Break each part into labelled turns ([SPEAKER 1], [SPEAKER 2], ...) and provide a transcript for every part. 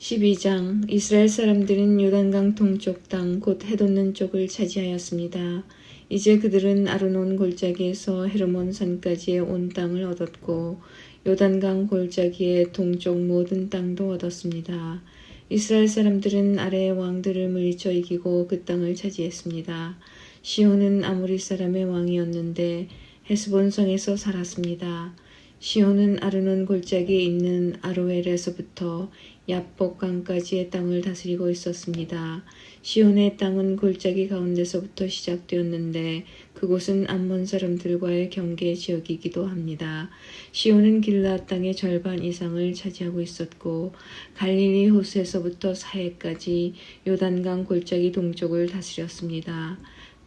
[SPEAKER 1] 12장 이스라엘 사람들은 요단강 동쪽 땅 곧 해돋는 쪽을 차지하였습니다. 이제 그들은 아르논 골짜기에서 헤르몬 산까지의 온 땅을 얻었고 요단강 골짜기의 동쪽 모든 땅도 얻었습니다. 이스라엘 사람들은 아래의 왕들을 물리쳐 이기고 그 땅을 차지했습니다. 시온은 아모리 사람의 왕이었는데 헤스본 성에서 살았습니다. 시온은 아르논 골짜기에 있는 아로엘에서부터 야복강까지의 땅을 다스리고 있었습니다. 시온의 땅은 골짜기 가운데서부터 시작되었는데 그곳은 암몬 사람들과의 경계 지역이기도 합니다. 시온은 길라앗 땅의 절반 이상을 차지하고 있었고 갈릴리 호수에서부터 사해까지 요단강 골짜기 동쪽을 다스렸습니다.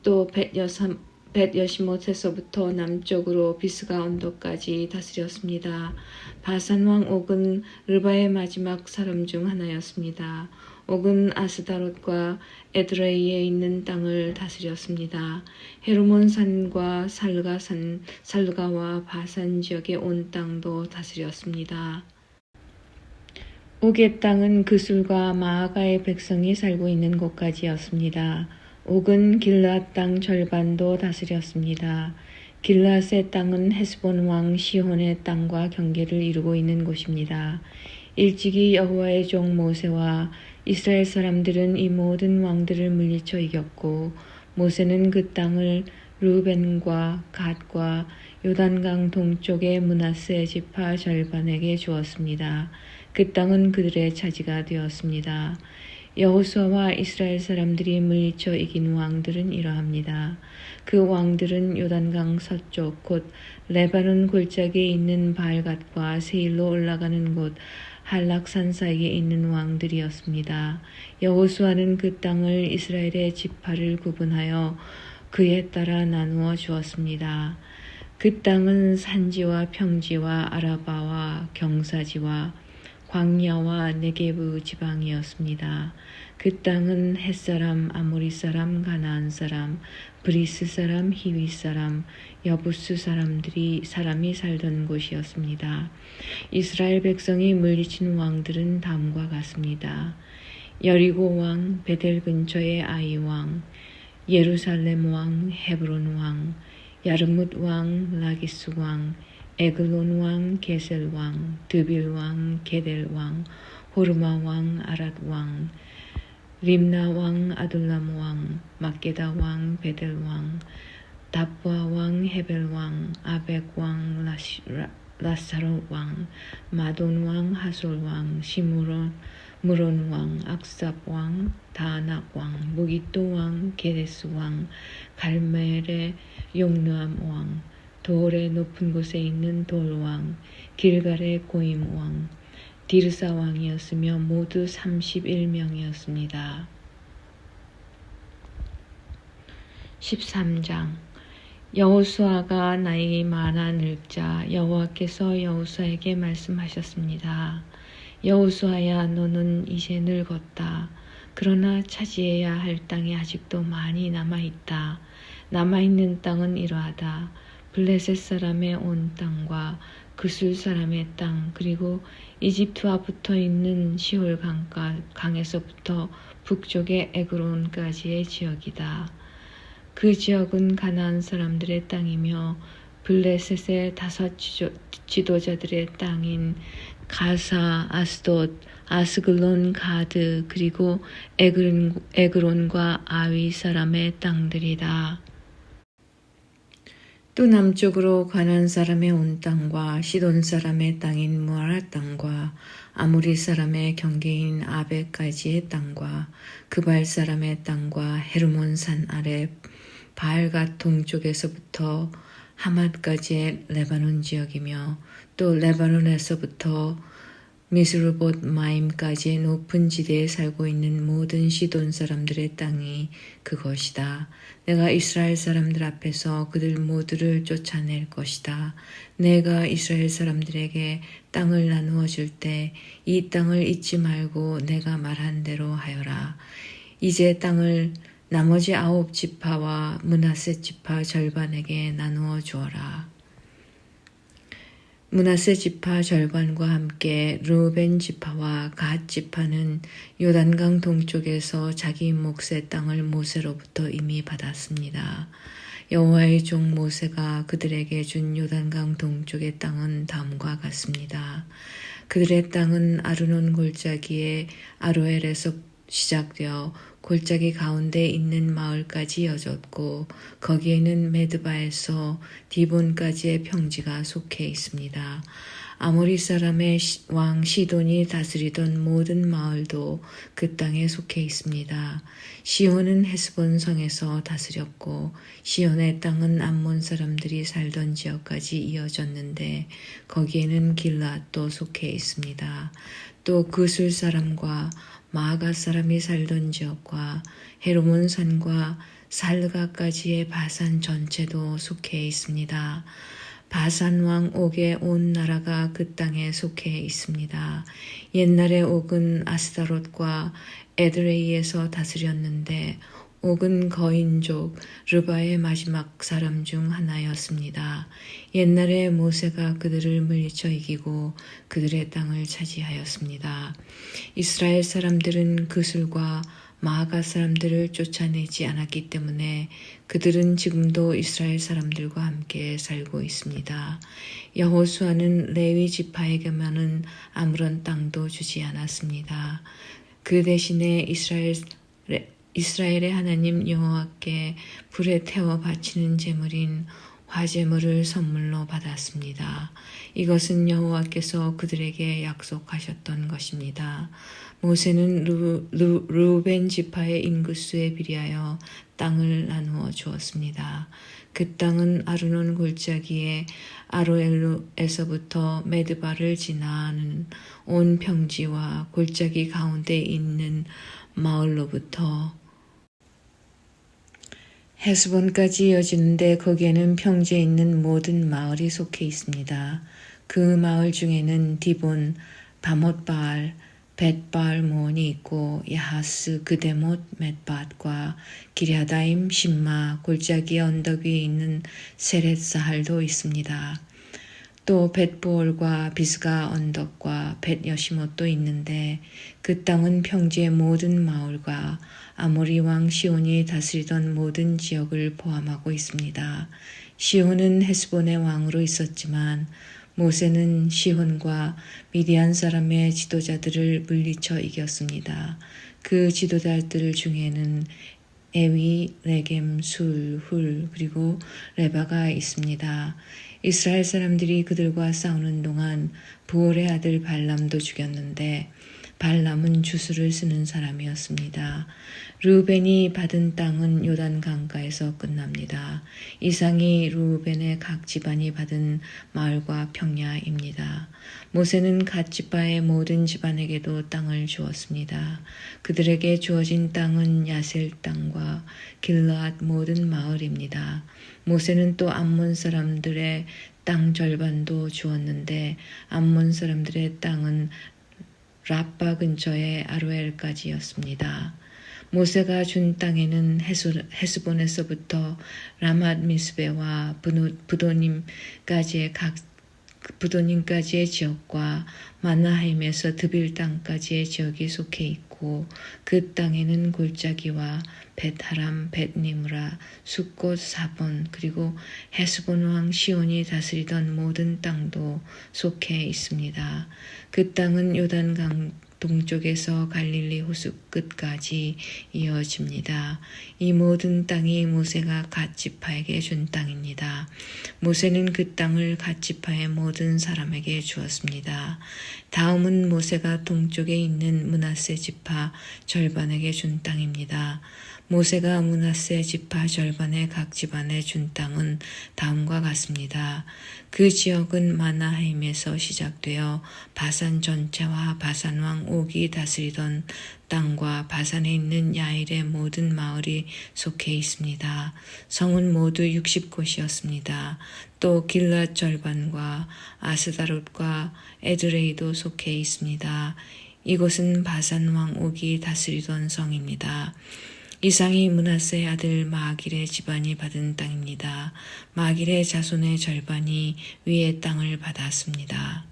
[SPEAKER 1] 또 벳여시못에서부터 남쪽으로 비스가 언덕까지 다스렸습니다. 바산 왕 옥은 르바의 마지막 사람 중 하나였습니다. 옥은 아스다롯과 에드레이에 있는 땅을 다스렸습니다. 헤르몬 산과 살가와 바산 지역의 온 땅도 다스렸습니다. 옥의 땅은 그술과 마아가의 백성이 살고 있는 곳까지였습니다. 옥은 길라앗 땅 절반도 다스렸습니다. 길라앗의 땅은 헤스본 왕 시혼의 땅과 경계를 이루고 있는 곳입니다. 일찍이 여호와의 종 모세와 이스라엘 사람들은 이 모든 왕들을 물리쳐 이겼고 모세는 그 땅을 르우벤과 갓과 요단강 동쪽의 므낫세 지파 절반에게 주었습니다. 그 땅은 그들의 차지가 되었습니다. 여호수아와 이스라엘 사람들이 물리쳐 이긴 왕들은 이러합니다. 그 왕들은 요단강 서쪽 곧 레바논 골짜기에 있는 바알갓과 세일로 올라가는 곳 할락산 사이에 있는 왕들이었습니다. 여호수아는 그 땅을 이스라엘의 지파를 구분하여 그에 따라 나누어 주었습니다. 그 땅은 산지와 평지와 아라바와 경사지와 광야와 네게브 지방이었습니다. 그 땅은 헷사람, 아모리 사람, 가나안 사람, 브리스 사람, 히위 사람, 여부스 사람이 살던 곳이었습니다. 이스라엘 백성이 물리친 왕들은 다음과 같습니다. 여리고 왕, 베델 근처의 아이 왕, 예루살렘 왕, 헤브론 왕, 야르뭇 왕, 라기스 왕, 에글론 왕, 게셀 왕, 드빌 왕, 게델 왕, 호르마 왕, 아랏 왕, 림나 왕, 아둘람 왕, 막게다 왕, 베델 왕, 답부아 왕, 헤벨 왕, 아벡 왕, 라사롯 왕, 마돈 왕, 하솔 왕, 시므론 왕, 악삽 왕, 다낙 왕, 무기또 왕, 게데스 왕, 갈멜의 용르암 왕, 돌의 높은 곳에 있는 돌왕, 길갈의 고임왕, 디르사 왕이었으며 모두 31명이었습니다. 13장 여호수아가 나이 많아 늙자 여호와께서 여호수아에게 말씀하셨습니다. 여호수아야, 너는 이제 늙었다. 그러나 차지해야 할 땅이 아직도 많이 남아있다. 남아있는 땅은 이러하다. 블레셋 사람의 온 땅과 그술 사람의 땅, 그리고 이집트와 붙어있는 시홀 강에서부터 북쪽의 에그론까지의 지역이다. 그 지역은 가나안 사람들의 땅이며 블레셋의 5 지도자들의 땅인 가사, 아스돗, 아스글론, 가드, 그리고 에그론과 아위 사람의 땅들이다. 또 남쪽으로 가나안 사람의 온 땅과 시돈 사람의 땅인 무아라 땅과 아모리 사람의 경계인 아벡까지의 땅과 그발 사람의 땅과 헤르몬 산 아래 바알갓 동쪽에서부터 하맛까지의 레바논 지역이며 또 레바논에서부터 미스르봇 마임까지의 높은 지대에 살고 있는 모든 시돈 사람들의 땅이 그것이다. 내가 이스라엘 사람들 앞에서 그들 모두를 쫓아낼 것이다. 내가 이스라엘 사람들에게 땅을 나누어 줄 때 이 땅을 잊지 말고 내가 말한 대로 하여라. 이제 땅을 나머지 9 지파와 므낫세 지파 절반에게 나누어 주어라. 므낫세 지파 절반과 함께 르우벤 지파와 갓 지파는 요단강 동쪽에서 자기 몫의 땅을 모세로부터 이미 받았습니다. 여호와의 종 모세가 그들에게 준 요단강 동쪽의 땅은 다음과 같습니다. 그들의 땅은 아르논 골짜기의 아로엘에서 시작되어 골짜기 가운데 있는 마을까지 이어졌고 거기에는 메드바에서 디본까지의 평지가 속해 있습니다. 아모리 사람의 왕 시돈이 다스리던 모든 마을도 그 땅에 속해 있습니다. 시온은 헤스본 성에서 다스렸고 시온의 땅은 암몬 사람들이 살던 지역까지 이어졌는데 거기에는 길앗도 속해 있습니다. 또 그술 사람과 마아가 사람이 살던 지역과 헤르몬 산과 살가까지의 바산 전체도 속해 있습니다. 바산 왕 옥의 온 나라가 그 땅에 속해 있습니다. 옛날에 옥은 아스다롯과 에드레이에서 다스렸는데 옥은 거인족 르바의 마지막 사람 중 하나였습니다. 옛날에 모세가 그들을 물리쳐 이기고 그들의 땅을 차지하였습니다. 이스라엘 사람들은 그술과 마아가 사람들을 쫓아내지 않았기 때문에 그들은 지금도 이스라엘 사람들과 함께 살고 있습니다. 여호수아는 레위 지파에게만은 아무런 땅도 주지 않았습니다. 그 대신에 이스라엘의 하나님 여호와께 불에 태워 바치는 제물인 화제물을 선물로 받았습니다. 이것은 여호와께서 그들에게 약속하셨던 것입니다. 모세는 르우벤 지파의 인구수에 비례하여 땅을 나누어 주었습니다. 그 땅은 아르논 골짜기의 아로엘에서부터 메드바를 지나는 온 평지와 골짜기 가운데 있는 마을로부터 헤스본까지 이어지는데 거기에는 평지에 있는 모든 마을이 속해 있습니다. 그 마을 중에는 디본, 바못바알, 벳바알몬이 있고 야하스, 그데못, 멧밭과 기랴다임, 심마, 골짜기 언덕 위에 있는 세렛사할도 있습니다. 또 벳보올과 비스가 언덕과 벳여시못도 있는데 그 땅은 평지의 모든 마을과 아모리 왕 시온이 다스리던 모든 지역을 포함하고 있습니다. 시온은 헤스본의 왕으로 있었지만 모세는 시혼과 미디안 사람의 지도자들을 물리쳐 이겼습니다. 그 지도자들 중에는 에위, 레겜, 술, 훌, 그리고 레바가 있습니다. 이스라엘 사람들이 그들과 싸우는 동안 부올의 아들 발람도 죽였는데 발람은 주술을 쓰는 사람이었습니다. 르우벤이 받은 땅은 요단 강가에서 끝납니다. 이상이 르우벤의 각 집안이 받은 마을과 평야입니다. 모세는 갓 지파의 모든 집안에게도 땅을 주었습니다. 그들에게 주어진 땅은 야셀 땅과 길르앗 모든 마을입니다. 모세는 또 암몬 사람들의 땅 절반도 주었는데 암몬 사람들의 땅은 라빠 근처의 아로엘까지였습니다. 모세가 준 땅에는 헤스본에서부터 라맛 미스베와 부도님까지의 지역과 마나하임에서 드빌 땅까지의 지역이 속해 있고 그 땅에는 골짜기와 벳하람, 벳니므라, 숫곳 사본 그리고 헤스본 왕 시온이 다스리던 모든 땅도 속해 있습니다. 그 땅은 요단강 동쪽에서 갈릴리 호수 끝까지 이어집니다. 이 모든 땅이 모세가 갓 지파에게 준 땅입니다. 모세는 그 땅을 갓 지파의 모든 사람에게 주었습니다. 다음은 모세가 동쪽에 있는 므낫세 지파 절반에게 준 땅입니다. 모세가 므낫세 지파 절반의 각 집안에 준 땅은 다음과 같습니다. 그 지역은 마나하임에서 시작되어 바산 전체와 바산 왕 옥이 다스리던 땅과 바산에 있는 야일의 모든 마을이 속해 있습니다. 성은 모두 60곳이었습니다. 또 길랏 절반과 아스다롯과 에드레이도 속해 있습니다. 이곳은 바산 왕 옥이 다스리던 성입니다. 이상이 므낫세의 아들 마길의 집안이 받은 땅입니다. 마길의 자손의 절반이 위의 땅을 받았습니다.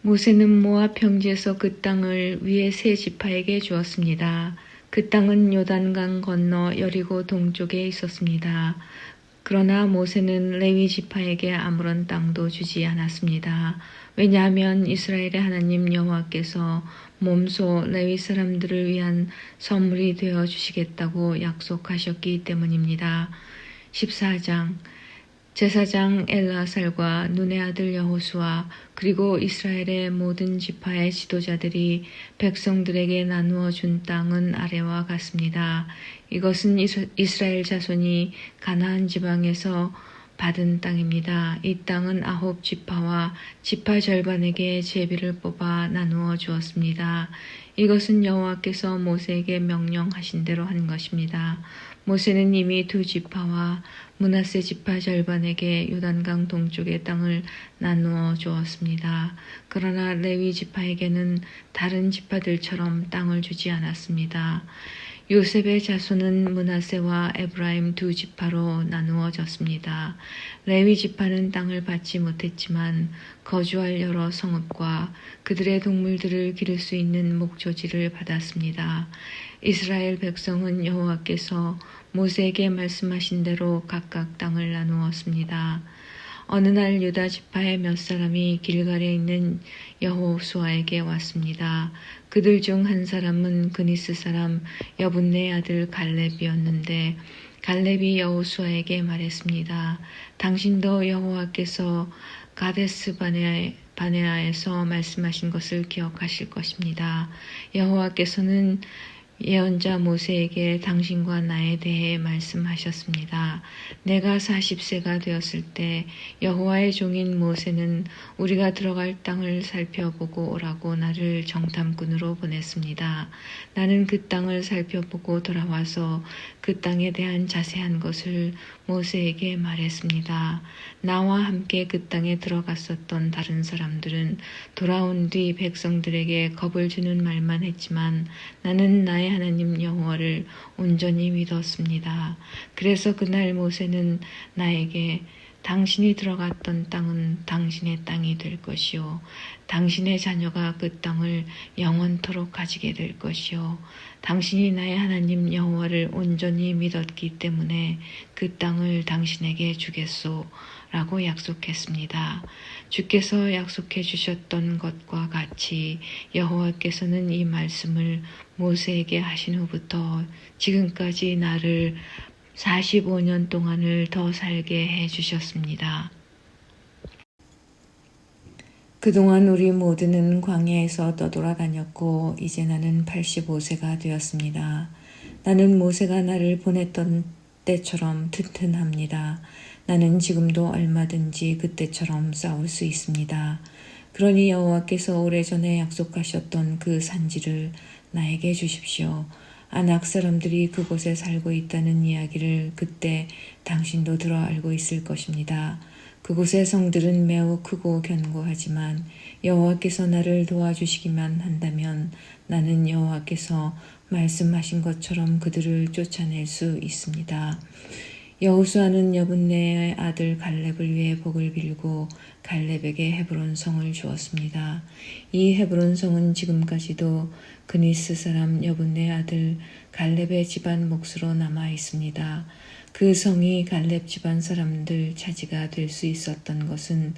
[SPEAKER 1] 모세는 모압 평지에서 그 땅을 위의 세 지파에게 주었습니다. 그 땅은 요단강 건너 여리고 동쪽에 있었습니다. 그러나 모세는 레위 지파에게 아무런 땅도 주지 않았습니다. 왜냐하면 이스라엘의 하나님 여호와께서 몸소 레위 사람들을 위한 선물이 되어 주시겠다고 약속하셨기 때문입니다. 14장 제사장 엘라살과 눈의 아들 여호수아 그리고 이스라엘의 모든 지파의 지도자들이 백성들에게 나누어 준 땅은 아래와 같습니다. 이것은 이스라엘 자손이 가나안 지방에서 받은 땅입니다. 이 땅은 9지파와 지파 절반에게 제비를 뽑아 나누어 주었습니다. 이것은 여호와께서 모세에게 명령하신 대로 한 것입니다. 모세는 이미 2지파와 므낫세 지파 절반에게 요단강 동쪽의 땅을 나누어 주었습니다. 그러나 레위 지파에게는 다른 지파들처럼 땅을 주지 않았습니다. 요셉의 자손은 므낫세와 에브라임 2지파로 나누어졌습니다. 레위 지파는 땅을 받지 못했지만 거주할 여러 성읍과 그들의 동물들을 기를 수 있는 목조지를 받았습니다. 이스라엘 백성은 여호와께서 모세에게 말씀하신 대로 각각 땅을 나누었습니다. 어느 날 유다 지파의 몇 사람이 길갈에 있는 여호수아에게 왔습니다. 그들 중 한 사람은 그니스 사람 여분네 아들 갈렙이었는데 갈렙이 여호수아에게 말했습니다. 당신도 여호와께서 가데스 바네아에서 말씀하신 것을 기억하실 것입니다. 여호와께서는 예언자 모세에게 당신과 나에 대해 말씀하셨습니다. 내가 40세가 되었을 때 여호와의 종인 모세는 우리가 들어갈 땅을 살펴보고 오라고 나를 정탐꾼으로 보냈습니다. 나는 그 땅을 살펴보고 돌아와서 그 땅에 대한 자세한 것을 모세에게 말했습니다. 나와 함께 그 땅에 들어갔었던 다른 사람들은 돌아온 뒤 백성들에게 겁을 주는 말만 했지만 나는 나의 하나님 여호와를 온전히 믿었습니다. 그래서 그날 모세는 나에게 당신이 들어갔던 땅은 당신의 땅이 될 것이요 당신의 자녀가 그 땅을 영원토록 가지게 될 것이요 당신이 나의 하나님 여호와를 온전히 믿었기 때문에 그 땅을 당신에게 주겠소 라고 약속했습니다. 주께서 약속해 주셨던 것과 같이 여호와께서는 이 말씀을 모세에게 하신 후부터 지금까지 나를 45년 동안을 더 살게 해 주셨습니다. 그동안 우리 모두는 광야에서 떠돌아다녔고 이제 나는 85세가 되었습니다. 나는 모세가 나를 보냈던 때처럼 튼튼합니다. 나는 지금도 얼마든지 그때처럼 싸울 수 있습니다. 그러니 여호와께서 오래전에 약속하셨던 그 산지를 나에게 주십시오. 아낙 사람들이 그곳에 살고 있다는 이야기를 그때 당신도 들어 알고 있을 것입니다. 그곳의 성들은 매우 크고 견고하지만 여호와께서 나를 도와주시기만 한다면 나는 여호와께서 말씀하신 것처럼 그들을 쫓아낼 수 있습니다. 여호수아는 여분네의 아들 갈렙을 위해 복을 빌고 갈렙에게 헤브론 성을 주었습니다. 이 헤브론 성은 지금까지도 그니스 사람 여분네 아들 갈렙의 집안 몫으로 남아 있습니다. 그 성이 갈렙 집안 사람들 차지가 될 수 있었던 것은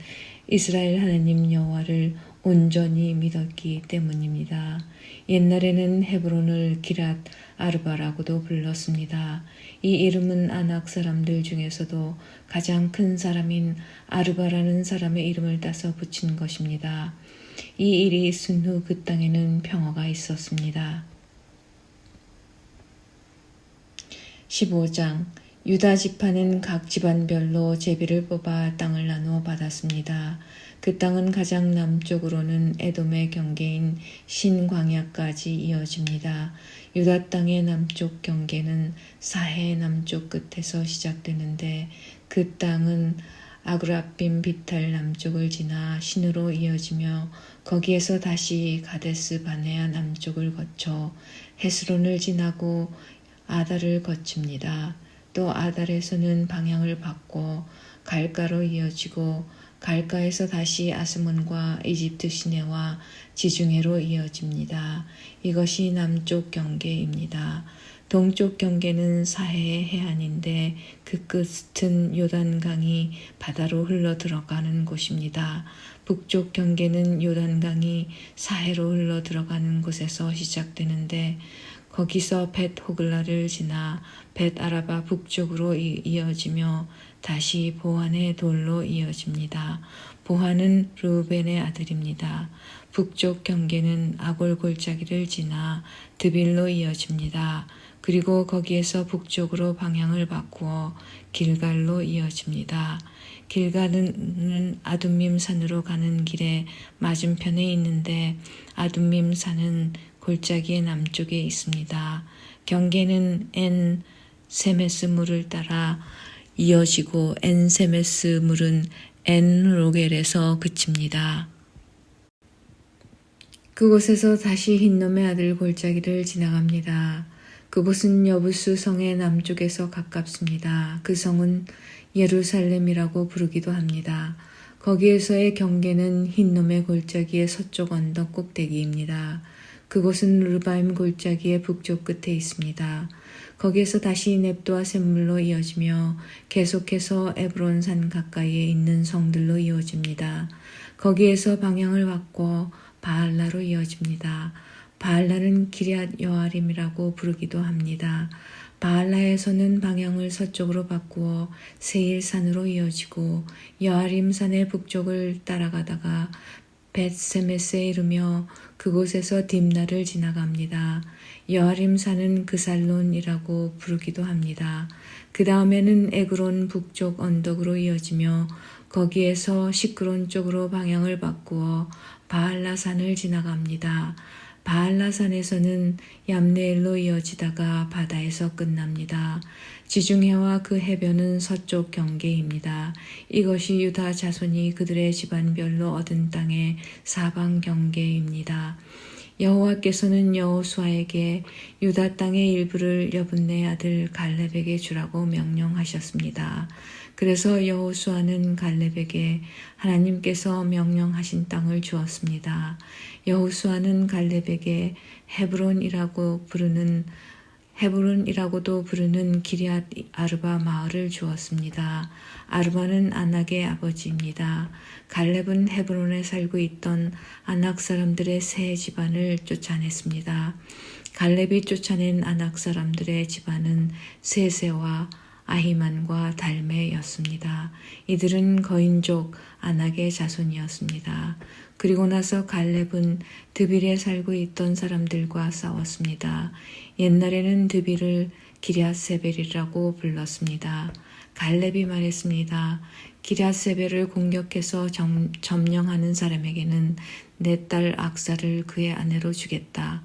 [SPEAKER 1] 이스라엘 하나님 여호와를 온전히 믿었기 때문입니다. 옛날에는 헤브론을 기랏 아르바라고도 불렀습니다. 이 이름은 아낙 사람들 중에서도 가장 큰 사람인 아르바라는 사람의 이름을 따서 붙인 것입니다. 이 일이 있은 후 그 땅에는 평화가 있었습니다. 15장 유다 지파는 각 집안별로 제비를 뽑아 땅을 나누어 받았습니다. 그 땅은 가장 남쪽으로는 에돔의 경계인 신광야까지 이어집니다. 유다 땅의 남쪽 경계는 사해 남쪽 끝에서 시작되는데 그 땅은 아그라빔 비탈 남쪽을 지나 신으로 이어지며 거기에서 다시 가데스 바네아 남쪽을 거쳐 헤스론을 지나고 아달을 거칩니다. 또 아달에서는 방향을 바꿔 갈가로 이어지고 갈가에서 다시 아스몬과 이집트 시내와 지중해로 이어집니다. 이것이 남쪽 경계입니다. 동쪽 경계는 사해의 해안인데 그 끝은 요단강이 바다로 흘러 들어가는 곳입니다. 북쪽 경계는 요단강이 사해로 흘러 들어가는 곳에서 시작되는데 거기서 벳 호글라를 지나 벳 아라바 북쪽으로 이어지며 다시 보한의 돌로 이어집니다. 보한은 르우벤의 아들입니다. 북쪽 경계는 아골 골짜기를 지나 드빌로 이어집니다. 그리고 거기에서 북쪽으로 방향을 바꾸어 길갈로 이어집니다. 길갈은 아둠밈 산으로 가는 길에 맞은편에 있는데 아둠밈 산은 골짜기의 남쪽에 있습니다. 경계는 엔 세메스 물을 따라 이어지고 엔 세메스 물은 엔 로겔에서 그칩니다. 그곳에서 다시 흰놈의 아들 골짜기를 지나갑니다. 그곳은 여부수 성의 남쪽에서 가깝습니다. 그 성은 예루살렘이라고 부르기도 합니다. 거기에서의 경계는 흰놈의 골짜기의 서쪽 언덕 꼭대기입니다. 그곳은 르바임 골짜기의 북쪽 끝에 있습니다. 거기에서 다시 넵도와 샘물로 이어지며 계속해서 에브론산 가까이에 있는 성들로 이어집니다. 거기에서 방향을 바꿔 바알라로 이어집니다. 바알라는 기럇 여아림이라고 부르기도 합니다. 바알라에서는 방향을 서쪽으로 바꾸어 세일산으로 이어지고 여아림산의 북쪽을 따라가다가 벳세메스에 이르며 그곳에서 딥나를 지나갑니다. 여아림산은 그살론이라고 부르기도 합니다. 그 다음에는 에그론 북쪽 언덕으로 이어지며 거기에서 시크론 쪽으로 방향을 바꾸어 바알라산을 지나갑니다. 바알라산에서는 얌네엘로 이어지다가 바다에서 끝납니다. 지중해와 그 해변은 서쪽 경계입니다. 이것이 유다 자손이 그들의 집안별로 얻은 땅의 사방 경계입니다. 여호와께서는 여호수아에게 유다 땅의 일부를 여분네 아들 갈렙에게 주라고 명령하셨습니다. 그래서 여호수아는 갈렙에게 하나님께서 명령하신 땅을 주었습니다. 여호수아는 갈렙에게 헤브론이라고도 부르는 기럇 아르바 마을을 주었습니다. 아르바는 아낙의 아버지입니다. 갈렙은 헤브론에 살고 있던 아낙 사람들의 세 집안을 쫓아냈습니다. 갈렙이 쫓아낸 아낙 사람들의 집안은 세세와 아히만과 달메였습니다. 이들은 거인족 아낙의 자손이었습니다. 그리고 나서 갈렙은 드빌에 살고 있던 사람들과 싸웠습니다. 옛날에는 드빌을 기럇세벨이라고 불렀습니다. 갈렙이 말했습니다. 기럇세벨을 공격해서 점령하는 사람에게는 내 딸 악사를 그의 아내로 주겠다.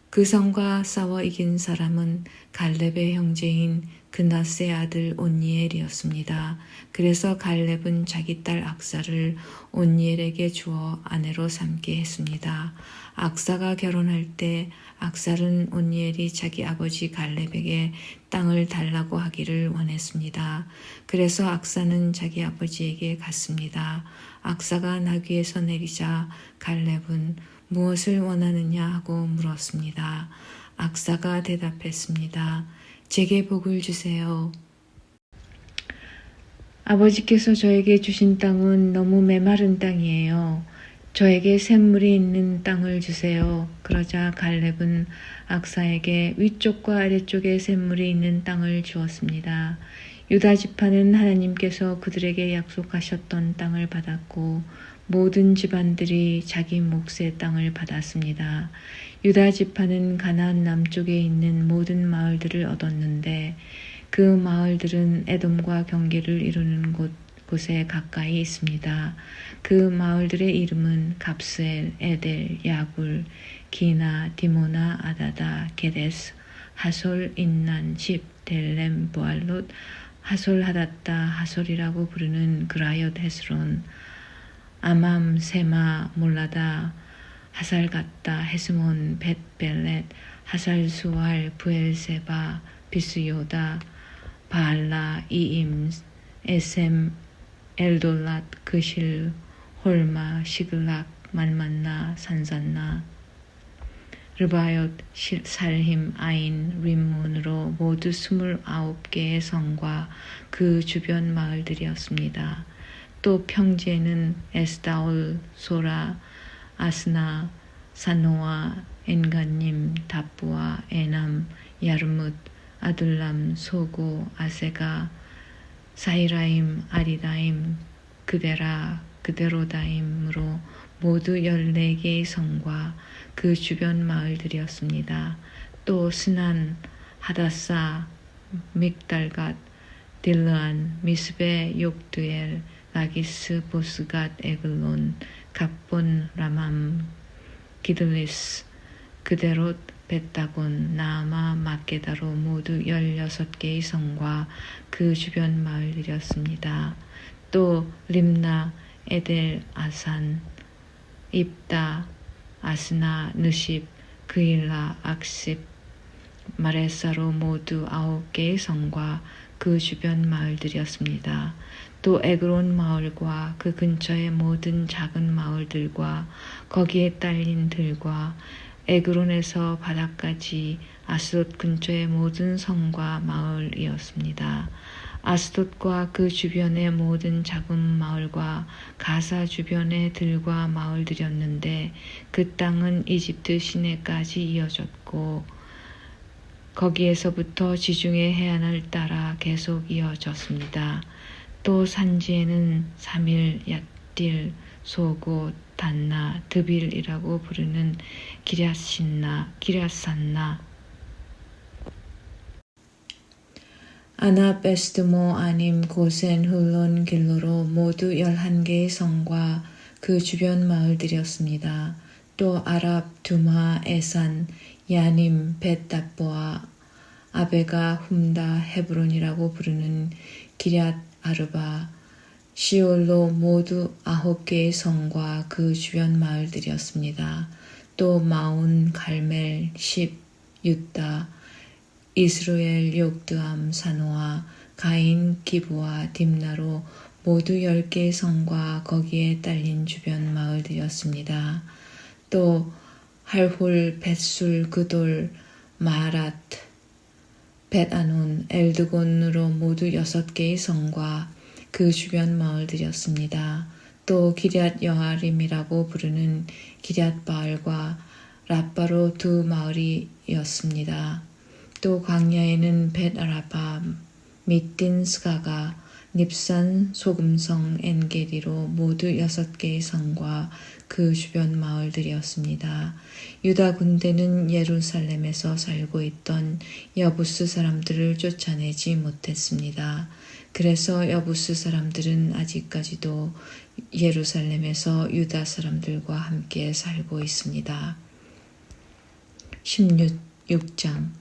[SPEAKER 1] 그 성과 싸워 이긴 사람은 갈렙의 형제인 그나스의 아들 온니엘이었습니다. 그래서 갈렙은 자기 딸 악사를 온니엘에게 주어 아내로 삼게 했습니다. 악사가 결혼할 때 악살은 온니엘이 자기 아버지 갈렙에게 땅을 달라고 하기를 원했습니다. 그래서 악사는 자기 아버지에게 갔습니다. 악사가 나귀에서 내리자 갈렙은 무엇을 원하느냐 하고 물었습니다. 악사가 대답했습니다. 제게 복을 주세요. 아버지께서 저에게 주신 땅은 너무 메마른 땅이에요. 저에게 샘물이 있는 땅을 주세요. 그러자 갈렙은 악사에게 위쪽과 아래쪽에 샘물이 있는 땅을 주었습니다. 유다 지파는 하나님께서 그들에게 약속하셨던 땅을 받았고 모든 집안들이 자기 몫의 땅을 받았습니다. 유다 지파는 가나안 남쪽에 있는 모든 마을들을 얻었는데 그 마을들은 에돔과 경계를 이루는 곳에 가까이 있습니다. 그 마을들의 이름은 갑스엘, 에델, 야굴, 기나, 디모나, 아다다, 게데스, 하솔, 인난, 집, 델렘, 보알롯, 하솔 하닷다, 하솔이라고 부르는 그라옅 헤스론, 아맘, 세마, 몰라다, 하살갔다, 헤스몬, 벳벨렛, 하살수알, 부엘세바, 비스요다, 바알라, 이임, 에셈, 엘돌랏, 그실, 홀마, 시글락, 말만나, 산산나, 르바옳, 살힘, 아인, 림문으로 모두 29개의 성과 그 주변 마을들이었습니다. 또 평지에는 에스다올, 소라, 아스나, 사노아, 엔가님, 답부아, 에남, 야르뭇, 아둘람, 소고, 아세가, 사이라임, 아리다임, 그데라, 그데로다임으로 모두 14개의 성과 그 주변 마을들이었습니다. 또 스난, 하다사, 믹달갓, 딜르안, 미스베, 욕드엘, 라기스, 보스갓, 에글론, 갑본, 라맘, 기들리스, 그데롯, 벳다곤, 나아마, 마게다로 모두 16개의 성과 그 주변 마을들이었습니다. 또 림나, 에델, 아산, 입다, 아스나, 느십, 그일라, 악십, 마레사로 모두 9개의 성과 그 주변 마을들이었습니다. 또 에그론 마을과 그 근처의 모든 작은 마을들과 거기에 딸린 들과 에그론에서 바다까지 아스돗 근처의 모든 성과 마을이었습니다. 아스돗과 그 주변의 모든 작은 마을과 가사 주변의 들과 마을들이었는데 그 땅은 이집트 시내까지 이어졌고 거기에서부터 지중해 해안을 따라 계속 이어졌습니다. 또 산지에는 사밀, 얏딜, 소고, 단나, 드빌이라고 부르는 기랴신나, 기랴산나, 아나, 베스드모, 아님, 고센, 훌론, 길로로 모두 11개의 성과 그 주변 마을들이었습니다. 또 아랍, 두마, 에산, 야님, 벳답보아, 아베가, 훔다, 헤브론이라고 부르는 기럇 아르바, 시올로 모두 9개의 성과 그 주변 마을들이었습니다. 또 마온, 갈멜, 십, 유다, 이스루엘, 욕드암, 사노아, 가인, 기브와 딥나로 모두 10개의 성과 거기에 딸린 주변 마을들이었습니다. 또 할홀, 벳술, 그돌, 마랏, 벳아논, 엘드곤으로 모두 6개의 성과 그 주변 마을들이었습니다. 또 기럇 여아림이라고 부르는 기럇 바알과 랍바로 2 마을이었습니다. 또 광야에는 벳아라바, 미딘 스가가, 닙산, 소금성, 엔게디로 모두 6개의 성과 그 주변 마을들이었습니다. 유다 군대는 예루살렘에서 살고 있던 여부스 사람들을 쫓아내지 못했습니다. 그래서 여부스 사람들은 아직까지도 예루살렘에서 유다 사람들과 함께 살고 있습니다. 16장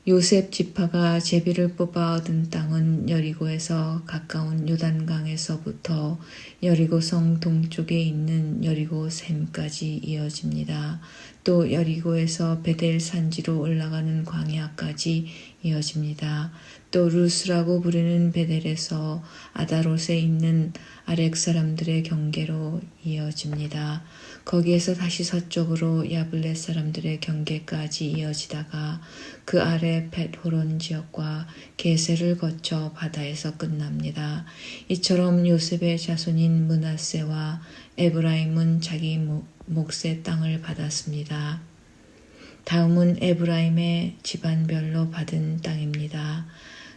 [SPEAKER 1] 요셉 지파가 제비를 뽑아 얻은 땅은 여리고에서 가까운 요단강에서부터 여리고성 동쪽에 있는 여리고 샘까지 이어집니다. 또 여리고에서 베델 산지로 올라가는 광야까지 이어집니다. 또 루스라고 부르는 베델에서 아다롯에 있는 아렉 사람들의 경계로 이어집니다. 거기에서 다시 서쪽으로 야블렛 사람들의 경계까지 이어지다가 그 아래 벳호론 지역과 게셀을 거쳐 바다에서 끝납니다. 이처럼 요셉의 자손인 므낫세와 에브라임은 자기 몫의 땅을 받았습니다. 다음은 에브라임의 집안별로 받은 땅입니다.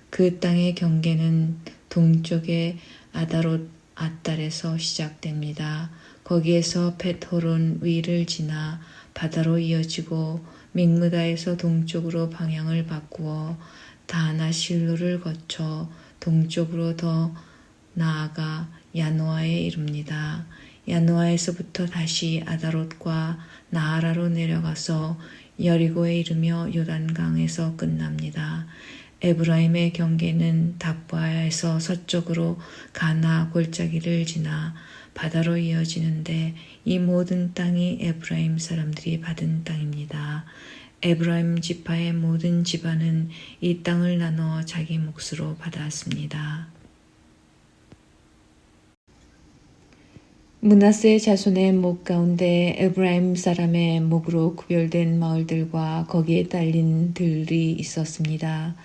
[SPEAKER 1] 그 땅의 경계는 동쪽의 아다롯 아달에서 시작됩니다. 거기에서 벳호론 위를 지나 바다로 이어지고 믹므다에서 동쪽으로 방향을 바꾸어 다나 실로를 거쳐 동쪽으로 더 나아가 야노아에 이릅니다. 야노아에서부터 다시 아다롯과 나하라로 내려가서 여리고에 이르며 요단강에서 끝납니다. 에브라임의 경계는 답바야에서 서쪽으로 가나 골짜기를 지나 바다로 이어지는데 이 모든 땅이 에브라임 사람들이 받은 땅입니다. 에브라임 지파의 모든 집안은 이 땅을 나눠 자기 몫으로 받았습니다. 므낫세 자손의 목 가운데 에브라임 사람의 목으로 구별된 마을들과 거기에 딸린 들이 있었습니다.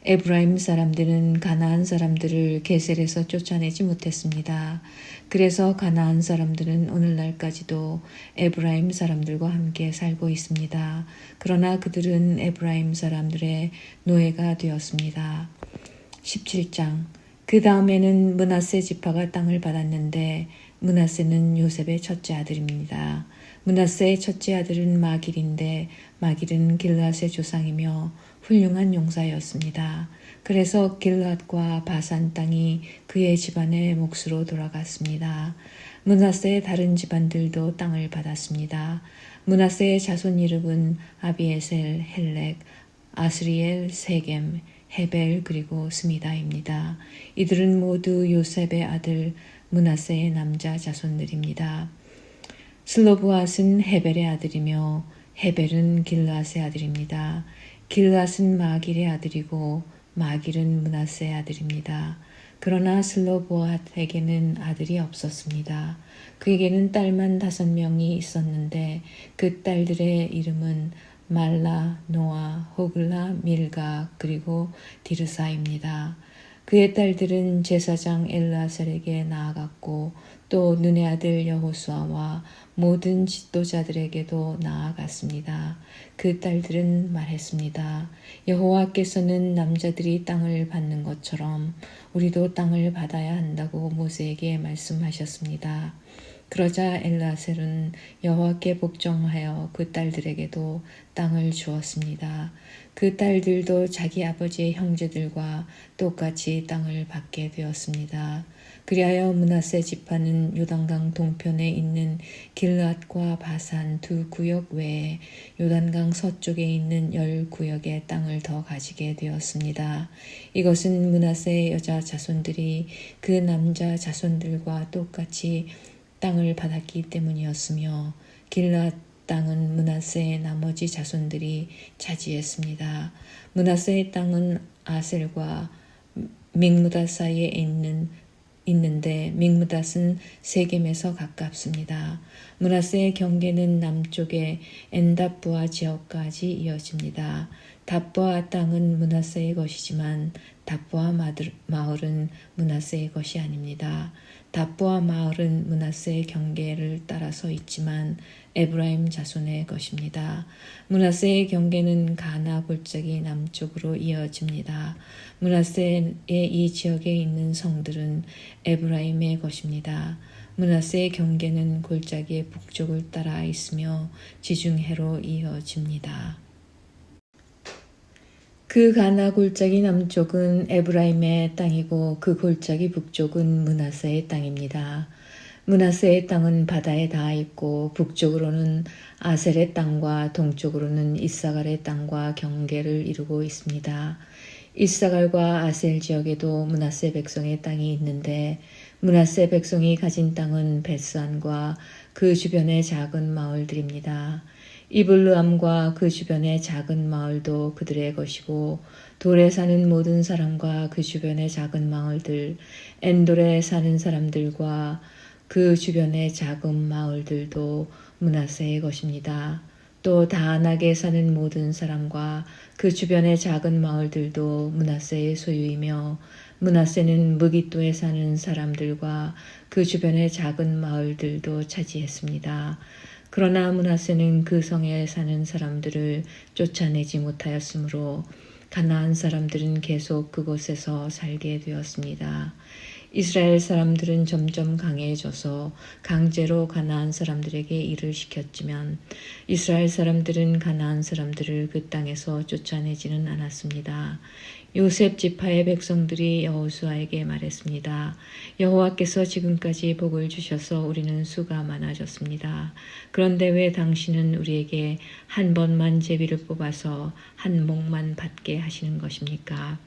[SPEAKER 1] 에브라임 사람들은 가나안 사람들을 게셀에서 쫓아내지 못했습니다. 그래서 가나안 사람들은 오늘날까지도 에브라임 사람들과 함께 살고 있습니다. 그러나 그들은 에브라임 사람들의 노예가 되었습니다. 17장. 그 다음에는 므낫세 지파가 땅을 받았는데 므낫세는 요셉의 첫째 아들입니다. 므낫세의 첫째 아들은 마길인데 마길은 길르앗의 조상이며 훌륭한 용사였습니다. 그래서 길르앗과 바산 땅이 그의 집안의 몫으로 돌아갔습니다. 므낫세의 다른 집안들도 땅을 받았습니다. 므낫세의 자손 이름은 아비에셀, 헬렉, 아스리엘, 세겜, 헤벨 그리고 스미다입니다. 이들은 모두 요셉의 아들 므낫세의 남자 자손들입니다. 슬로브앗은 헤벨의 아들이며 헤벨은 길르앗의 아들입니다. 길르앗은 마길의 아들이고 마길은 므낫세의 아들입니다. 그러나 슬로브앗에게는 아들이 없었습니다. 그에게는 딸만 5명이 있었는데 그 딸들의 이름은 말라, 노아, 호글라, 밀가 그리고 디르사입니다. 그의 딸들은 제사장 엘르아살에게 나아갔고 또 눈의 아들 여호수아와 모든 지도자들에게도 나아갔습니다. 그 딸들은 말했습니다. 여호와께서는 남자들이 땅을 받는 것처럼 우리도 땅을 받아야 한다고 모세에게 말씀하셨습니다. 그러자 엘르아셀은 여호와께 복종하여 그 딸들에게도 땅을 주었습니다. 그 딸들도 자기 아버지의 형제들과 똑같이 땅을 받게 되었습니다. 그리하여 므낫세 지파는 요단강 동편에 있는 길르앗과 바산 2구역 외에 요단강 서쪽에 있는 10구역의 땅을 더 가지게 되었습니다. 이것은 므낫세의 여자 자손들이 그 남자 자손들과 똑같이 땅을 받았기 때문이었으며 길르앗 땅은 므낫세의 나머지 자손들이 차지했습니다. 므낫세의 땅은 아셀과 믹므닷 사이에 있는데 믹므닷은 세겜에서 가깝습니다. 므낫세의 경계는 남쪽에 엔답부아 지역까지 이어집니다. 답부아 땅은 므낫세의 것이지만 답부아 마을은 므낫세의 것이 아닙니다. 답부아 마을은 므낫세의 경계를 따라서 있지만 에브라임 자손의 것입니다. 므낫세의 경계는 가나 골짜기 남쪽으로 이어집니다. 므낫세의 이 지역에 있는 성들은 에브라임의 것입니다. 므낫세의 경계는 골짜기의 북쪽을 따라 있으며 지중해로 이어집니다. 그 가나 골짜기 남쪽은 에브라임의 땅이고 그 골짜기 북쪽은 므낫세의 땅입니다. 므낫세의 땅은 바다에 닿아 있고 북쪽으로는 아셀의 땅과 동쪽으로는 이사갈의 땅과 경계를 이루고 있습니다. 이사갈과 아셀 지역에도 므낫세 백성의 땅이 있는데 므낫세 백성이 가진 땅은 베스안과 그 주변의 작은 마을들입니다. 이블르암과 그 주변의 작은 마을도 그들의 것이고 돌에 사는 모든 사람과 그 주변의 작은 마을들, 엔돌에 사는 사람들과 그 주변의 작은 마을들도 므낫세의 것입니다. 또 다안하게 사는 모든 사람과 그 주변의 작은 마을들도 므낫세의 소유이며 므낫세는 무깃도에 사는 사람들과 그 주변의 작은 마을들도 차지했습니다. 그러나 므낫세는 그 성에 사는 사람들을 쫓아내지 못하였으므로 가나안 사람들은 계속 그곳에서 살게 되었습니다. 이스라엘 사람들은 점점 강해져서 강제로 가나안 사람들에게 일을 시켰지만 이스라엘 사람들은 가나안 사람들을 그 땅에서 쫓아내지는 않았습니다. 요셉 지파의 백성들이 여호수아에게 말했습니다. 여호와께서 지금까지 복을 주셔서 우리는 수가 많아졌습니다. 그런데 왜 당신은 우리에게 한 번만 제비를 뽑아서 한 목만 받게 하시는 것입니까?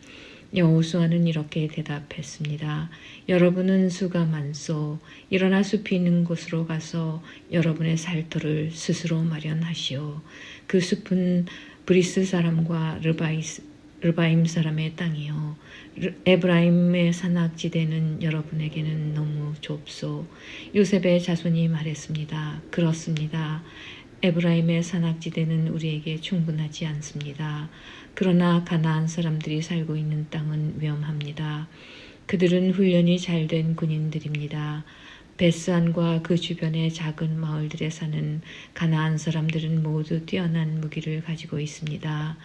[SPEAKER 1] 여호수아는 이렇게 대답했습니다. 여러분은 수가 많소. 일어나 숲이 있는 곳으로 가서 여러분의 살터를 스스로 마련하시오. 그 숲은 브리스 사람과 르바임 사람의 땅이요. 에브라임의 산악지대는 여러분에게는 너무 좁소. 요셉의 자손이 말했습니다. 그렇습니다. 에브라임의 산악지대는 우리에게 충분하지 않습니다. 그러나 가나안 사람들이 살고 있는 땅은 위험합니다. 그들은 훈련이 잘된 군인들입니다. 베스안과 그 주변의 작은 마을들에 사는 가나안 사람들은 모두 뛰어난 무기를 가지고 있습니다.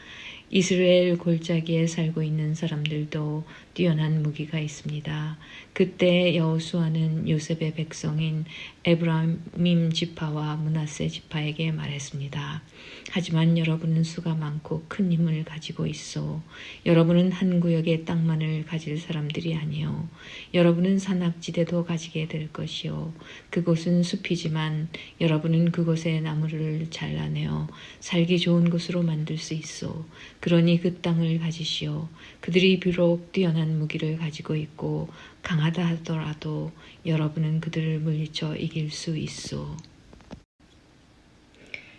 [SPEAKER 1] 이스라엘 골짜기에 살고 있는 사람들도 뛰어난 무기가 있습니다. 그때 여호수아는 요셉의 백성인 에브라임 지파와 므낫세 지파에게 말했습니다. 하지만 여러분은 수가 많고 큰 힘을 가지고 있어. 여러분은 한 구역의 땅만을 가질 사람들이 아니요. 여러분은 산악지대도 가지게 될 것이요. 그곳은 숲이지만 여러분은 그곳의 나무를 잘라내어 살기 좋은 곳으로 만들 수 있어. 그러니 그 땅을 가지시오. 그들이 비록 뛰어난 무기를 가지고 있고 강하다 하더라도 여러분은 그들을 물리쳐 이길 수 있어.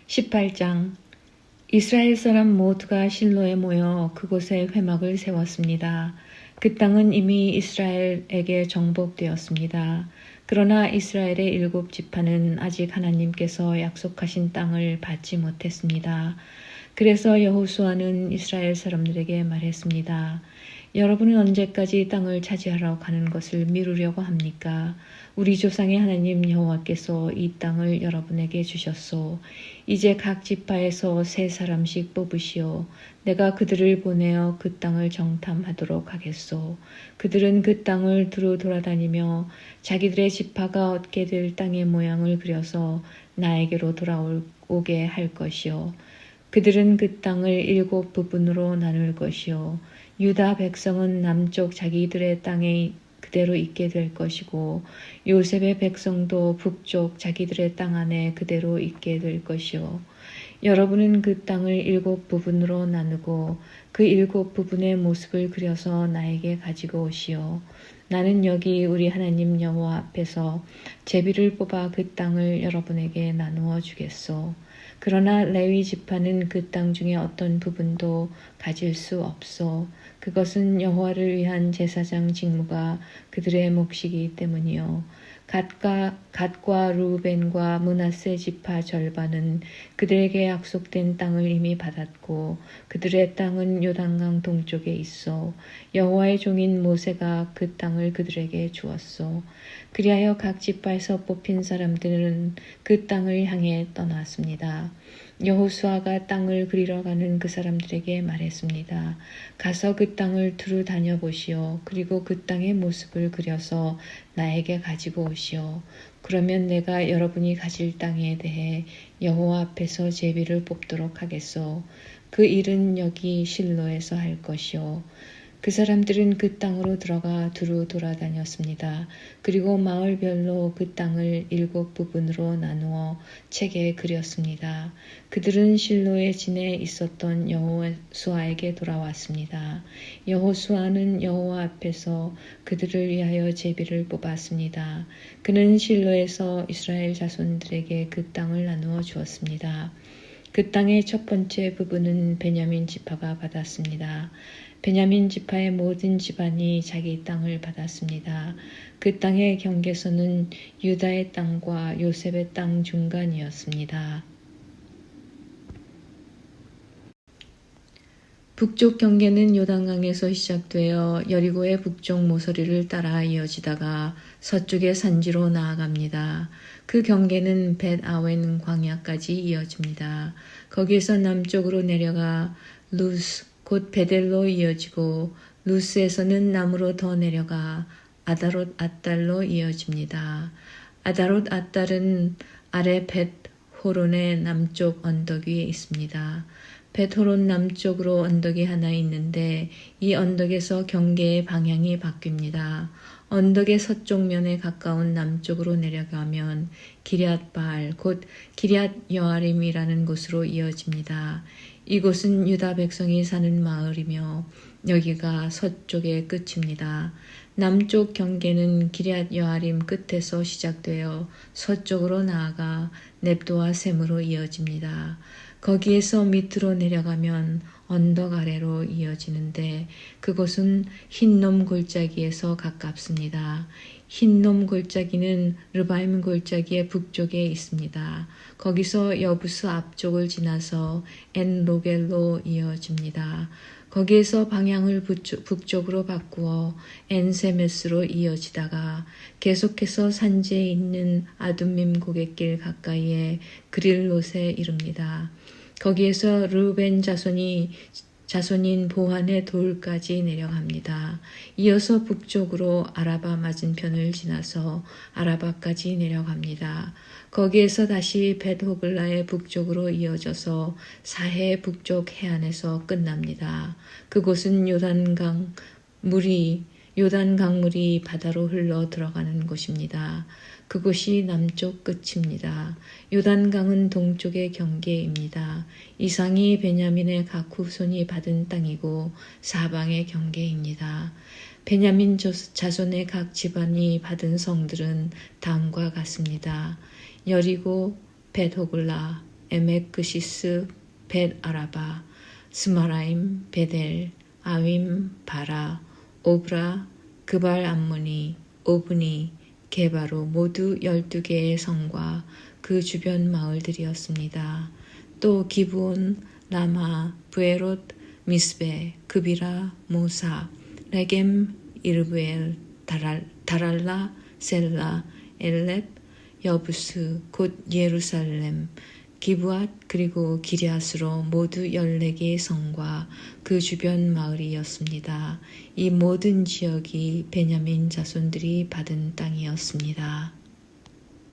[SPEAKER 1] 18장 이스라엘 사람 모두가 실로에 모여 그곳에 회막을 세웠습니다. 그 땅은 이미 이스라엘에게 정복되었습니다. 그러나 이스라엘의 7 지파는 아직 하나님께서 약속하신 땅을 받지 못했습니다. 그래서 여호수아는 이스라엘 사람들에게 말했습니다. 여러분은 언제까지 땅을 차지하러 가는 것을 미루려고 합니까? 우리 조상의 하나님 여호와께서 이 땅을 여러분에게 주셨소. 이제 각 지파에서 3사람씩 뽑으시오. 내가 그들을 보내어 그 땅을 정탐하도록 하겠소. 그들은 그 땅을 두루 돌아다니며 자기들의 지파가 얻게 될 땅의 모양을 그려서 나에게로 돌아오게 할 것이요. 그들은 그 땅을 7 부분으로 나눌 것이요. 유다 백성은 남쪽 자기들의 땅에 그대로 있게 될 것이고 요셉의 백성도 북쪽 자기들의 땅 안에 그대로 있게 될 것이요. 여러분은 그 땅을 7 부분으로 나누고 그 7 부분의 모습을 그려서 나에게 가지고 오시오. 나는 여기 우리 하나님 여호와 앞에서 제비를 뽑아 그 땅을 여러분에게 나누어 주겠소. 그러나 레위 지파는 그 땅 중에 어떤 부분도 가질 수 없소. 그것은 여호와를 위한 제사장 직무가 그들의 몫이기 때문이요. 갓과 루벤과 므낫세 지파 절반은 그들에게 약속된 땅을 이미 받았고 그들의 땅은 요단강 동쪽에 있어 여호와의 종인 모세가 그 땅을 그들에게 주었소. 그리하여 각 지파에서 뽑힌 사람들은 그 땅을 향해 떠났습니다. 여호수아가 땅을 그리러 가는 그 사람들에게 말했습니다. 가서 그 땅을 두루 다녀보시오. 그리고 그 땅의 모습을 그려서 나에게 가지고 오시오. 그러면 내가 여러분이 가질 땅에 대해 여호와 앞에서 제비를 뽑도록 하겠소. 그 일은 여기 실로에서 할 것이오. 그 사람들은 그 땅으로 들어가 두루 돌아다녔습니다. 그리고 마을별로 그 땅을 7 부분으로 나누어 책에 그렸습니다. 그들은 실로의 진에 있었던 여호수아에게 돌아왔습니다. 여호수아는 여호와 앞에서 그들을 위하여 제비를 뽑았습니다. 그는 실로에서 이스라엘 자손들에게 그 땅을 나누어 주었습니다. 그 땅의 첫 번째 부분은 베냐민 지파가 받았습니다. 베냐민 지파의 모든 집안이 자기 땅을 받았습니다. 그 땅의 경계선은 유다의 땅과 요셉의 땅 중간이었습니다. 북쪽 경계는 요단강에서 시작되어 여리고의 북쪽 모서리를 따라 이어지다가 서쪽의 산지로 나아갑니다. 그 경계는 벳아웬 광야까지 이어집니다. 거기에서 남쪽으로 내려가 루스 곧 베델로 이어지고 루스에서는 남으로 더 내려가 아다롯 앗달로 이어집니다. 아다롯 앗달은 아래 벳 호론의 남쪽 언덕 위에 있습니다. 벳 호론 남쪽으로 언덕이 하나 있는데 이 언덕에서 경계의 방향이 바뀝니다. 언덕의 서쪽 면에 가까운 남쪽으로 내려가면 기럇 바알 곧 기럇 여아림이라는 곳으로 이어집니다. 이곳은 유다 백성이 사는 마을이며 여기가 서쪽의 끝입니다. 남쪽 경계는 기럇 여아림 끝에서 시작되어 서쪽으로 나아가 넵도와 셈으로 이어집니다. 거기에서 밑으로 내려가면 언덕 아래로 이어지는데 그곳은 흰놈 골짜기에서 가깝습니다. 흰놈 골짜기는 르바임 골짜기의 북쪽에 있습니다. 거기서 여부스 앞쪽을 지나서 엔로겔로 이어집니다. 거기에서 방향을 북쪽으로 바꾸어 엔세메스로 이어지다가 계속해서 산지에 있는 아둠밈 고갯길 가까이에 그릴롯에 이릅니다. 거기에서 르벤 자손인 보한의 돌까지 내려갑니다. 이어서 북쪽으로 아라바 맞은편을 지나서 아라바까지 내려갑니다. 거기에서 다시 벳호글라의 북쪽으로 이어져서 사해 북쪽 해안에서 끝납니다. 그곳은 요단강물이 바다로 흘러 들어가는 곳입니다. 그곳이 남쪽 끝입니다. 요단강은 동쪽의 경계입니다. 이상이 베냐민의 각 후손이 받은 땅이고 사방의 경계입니다. 베냐민 자손의 각 집안이 받은 성들은 다음과 같습니다. 여리고, 벳호글라, 에메크시스, 벳아라바, 스마라임, 베델, 아윈, 바라, 오브라, 그발 암모니, 오브니, 게바로 모두 12개의 성과 그 주변 마을들이었습니다. 또 기브온, 라마, 브에롯, 미스베, 그비라, 모사, 레겜, 이르브엘, 다랄라, 셀라, 엘렙, 여부스, 곧 예루살렘, 기브앗 그리고 기럇으로 모두 14개의 성과 그 주변 마을이었습니다. 이 모든 지역이 베냐민 자손들이 받은 땅이었습니다.